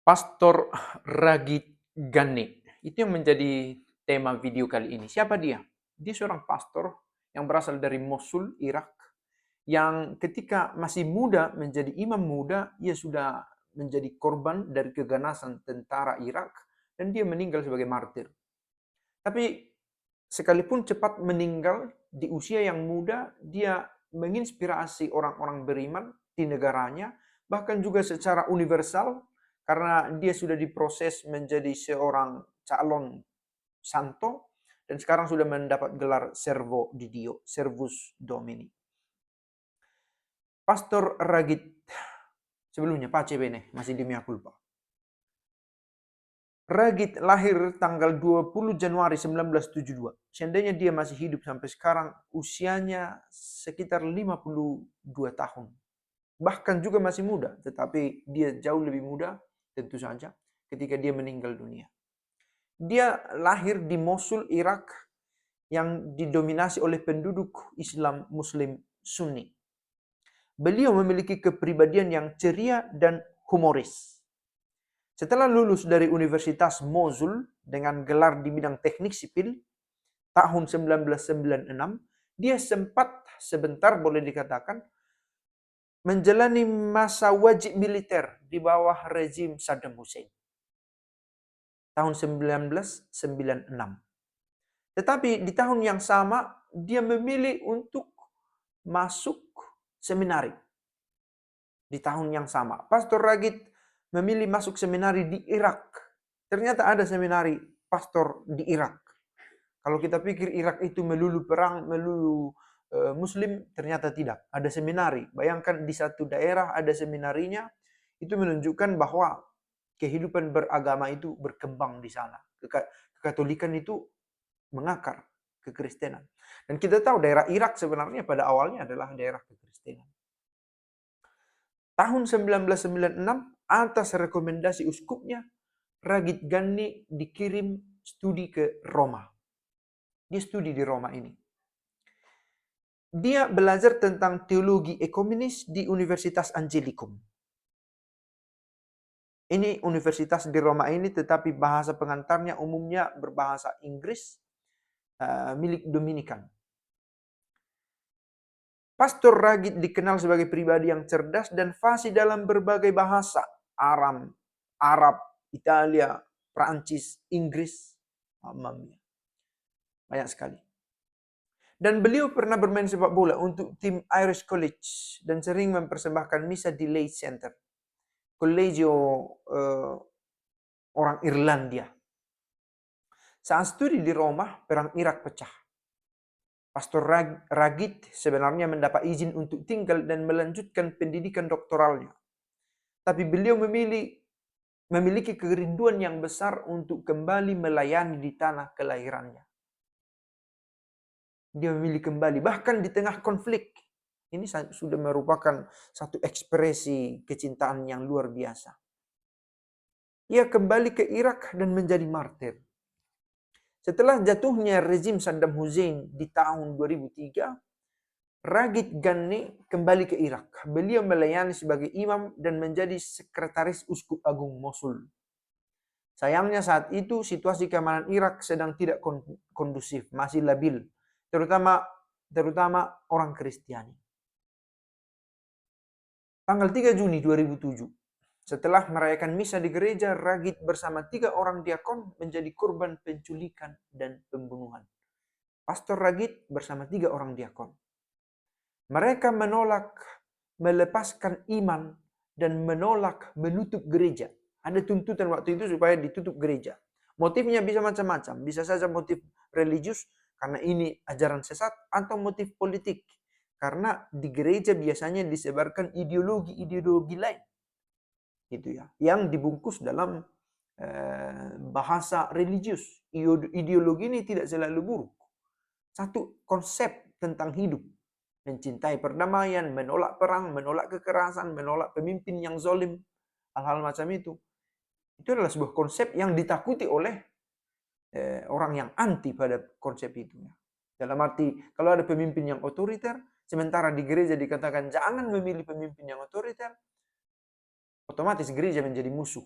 Pastor Ragit Ghani. Itu yang menjadi tema video kali ini. Siapa dia? Dia seorang pastor yang berasal dari Mosul, Irak, yang ketika masih muda menjadi imam muda, ia sudah menjadi korban dari keganasan tentara Irak dan dia meninggal sebagai martir. Tapi sekalipun cepat meninggal di usia yang muda, dia menginspirasi orang-orang beriman di negaranya, bahkan juga secara universal, karena dia sudah diproses menjadi seorang calon santo, dan sekarang sudah mendapat gelar Servo di Dio, Servus Domini. Pastor Ragit, sebelumnya Pace Bene, masih di mea culpa. Ragit lahir tanggal 20 Januari 1972. Seandainya dia masih hidup sampai sekarang, usianya sekitar 52 tahun. Bahkan juga masih muda, tetapi dia jauh lebih muda tentu saja ketika dia meninggal dunia. Dia lahir di Mosul, Irak, yang didominasi oleh penduduk Islam Muslim Sunni. Beliau memiliki kepribadian yang ceria dan humoris. Setelah lulus dari Universitas Mosul dengan gelar di bidang teknik sipil tahun 1996, dia sempat sebentar boleh dikatakan menjalani masa wajib militer di bawah rezim Saddam Hussein tahun 1996. Tetapi di tahun yang sama dia memilih untuk masuk seminari. Di tahun yang sama, Pastor Ragit memilih masuk seminari di Irak. Ternyata ada seminari pastor di Irak. Kalau kita pikir Irak itu melulu perang, melulu Muslim, ternyata tidak. Ada seminari. Bayangkan di satu daerah ada seminarinya, itu menunjukkan bahwa kehidupan beragama itu berkembang di sana. Kekatolikan itu mengakar ke Kristenan. Dan kita tahu daerah Irak sebenarnya pada awalnya adalah daerah kekristenan. Tahun 1996, atas rekomendasi uskupnya, Ragit Ghani dikirim studi ke Roma. Dia studi di Roma ini. Dia belajar tentang teologi ekumenis di Universitas Angelicum. Ini universitas di Roma ini, tetapi bahasa pengantarnya umumnya berbahasa Inggris, milik Dominikan. Pastor Ragit dikenal sebagai pribadi yang cerdas dan fasih dalam berbagai bahasa. Arab, Italia, Prancis, Inggris. Banyak sekali. Dan beliau pernah bermain sepak bola untuk tim Irish College dan sering mempersembahkan misa di Leigh Center, Collegio orang Irlandia. Saat studi di Roma, perang Irak pecah. Pastor Ragit sebenarnya mendapat izin untuk tinggal dan melanjutkan pendidikan doktoralnya. Tapi beliau memiliki kerinduan yang besar untuk kembali melayani di tanah kelahirannya. Dia memilih kembali, bahkan di tengah konflik. Ini sudah merupakan satu ekspresi kecintaan yang luar biasa. Ia kembali ke Irak dan menjadi martir. Setelah jatuhnya rezim Saddam Hussein di tahun 2003, Ragit Ghani kembali ke Irak. Beliau melayani sebagai imam dan menjadi sekretaris Uskup Agung Mosul. Sayangnya saat itu situasi keamanan Irak sedang tidak kondusif, masih labil, terutama orang Kristiani. Tanggal 3 Juni 2007, setelah merayakan misa di gereja, Ragit bersama 3 orang diakon menjadi korban penculikan dan pembunuhan. Pastor Ragit bersama 3 orang diakon. Mereka menolak melepaskan iman dan menolak menutup gereja. Ada tuntutan waktu itu supaya ditutup gereja. Motifnya bisa macam-macam. Bisa saja motif religius karena ini ajaran sesat, atau motif politik. Karena di gereja biasanya disebarkan ideologi-ideologi lain. Gitu ya. Yang dibungkus dalam bahasa religius. Ideologi ini tidak selalu buruk. Satu konsep tentang hidup. Mencintai perdamaian, menolak perang, menolak kekerasan, menolak pemimpin yang zalim, hal-hal macam itu. Itu adalah sebuah konsep yang ditakuti oleh orang yang anti pada konsep itu. Dalam arti, kalau ada pemimpin yang otoriter, sementara di gereja dikatakan jangan memilih pemimpin yang otoriter, otomatis gereja menjadi musuh.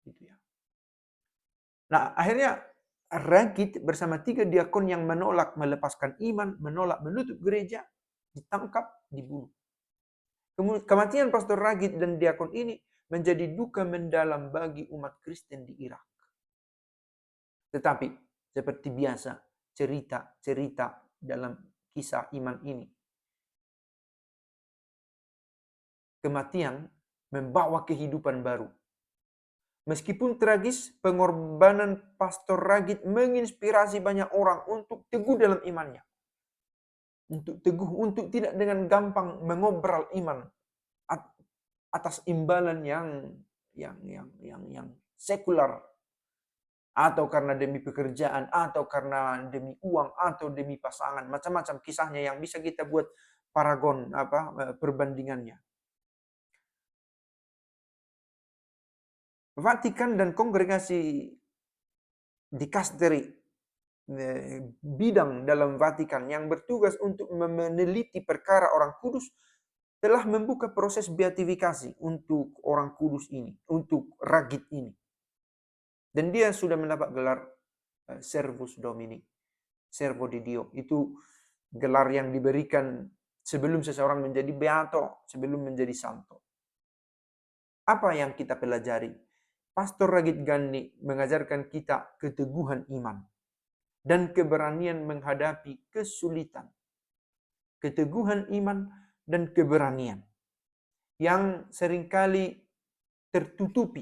Gitu ya. Nah, akhirnya Ragit bersama 3 diakon yang menolak melepaskan iman, menolak menutup gereja, ditangkap, dibunuh. Kematian Pastor Ragit dan diakon ini menjadi duka mendalam bagi umat Kristen di Irak. Tetapi seperti biasa, cerita-cerita dalam kisah iman ini, kematian membawa kehidupan baru. Meskipun tragis, pengorbanan Pastor Ragit menginspirasi banyak orang untuk teguh dalam imannya. Untuk teguh, untuk tidak dengan gampang mengobral iman atas imbalan yang sekular, atau karena demi pekerjaan, atau karena demi uang, atau demi pasangan, macam-macam kisahnya yang bisa kita buat paragon perbandingannya. Vatikan dan kongregasi dikasteri bidang dalam Vatikan yang bertugas untuk meneliti perkara orang kudus telah membuka proses beatifikasi untuk orang kudus ini, untuk Ragit ini. Dan dia sudah mendapat gelar Servus Domini, Servo di Dio. Itu gelar yang diberikan sebelum seseorang menjadi beato, sebelum menjadi santo. Apa yang kita pelajari? Pastor Ragit Ghandi mengajarkan kita keteguhan iman dan keberanian menghadapi kesulitan. Keteguhan iman dan keberanian yang seringkali tertutupi.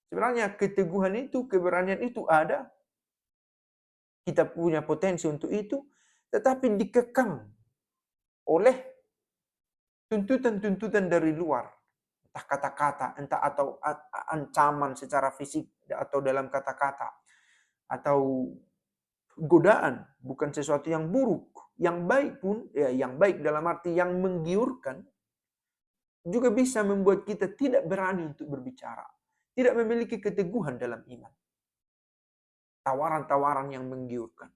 Sebenarnya keteguhan itu, keberanian itu ada. Kita punya potensi untuk itu, tetapi dikekang oleh tuntutan-tuntutan dari luar. Entah kata-kata, entah atau ancaman secara fisik atau dalam kata-kata, atau godaan, bukan sesuatu yang buruk. Yang baik pun, ya yang baik dalam arti yang menggiurkan, juga bisa membuat kita tidak berani untuk berbicara, tidak memiliki keteguhan dalam iman. Tawaran-tawaran yang menggiurkan.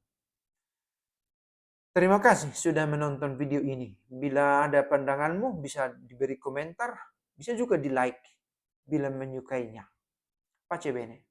Terima kasih sudah menonton video ini. Bila ada pandanganmu, bisa diberi komentar, bisa juga di like bila menyukainya. Pace bene.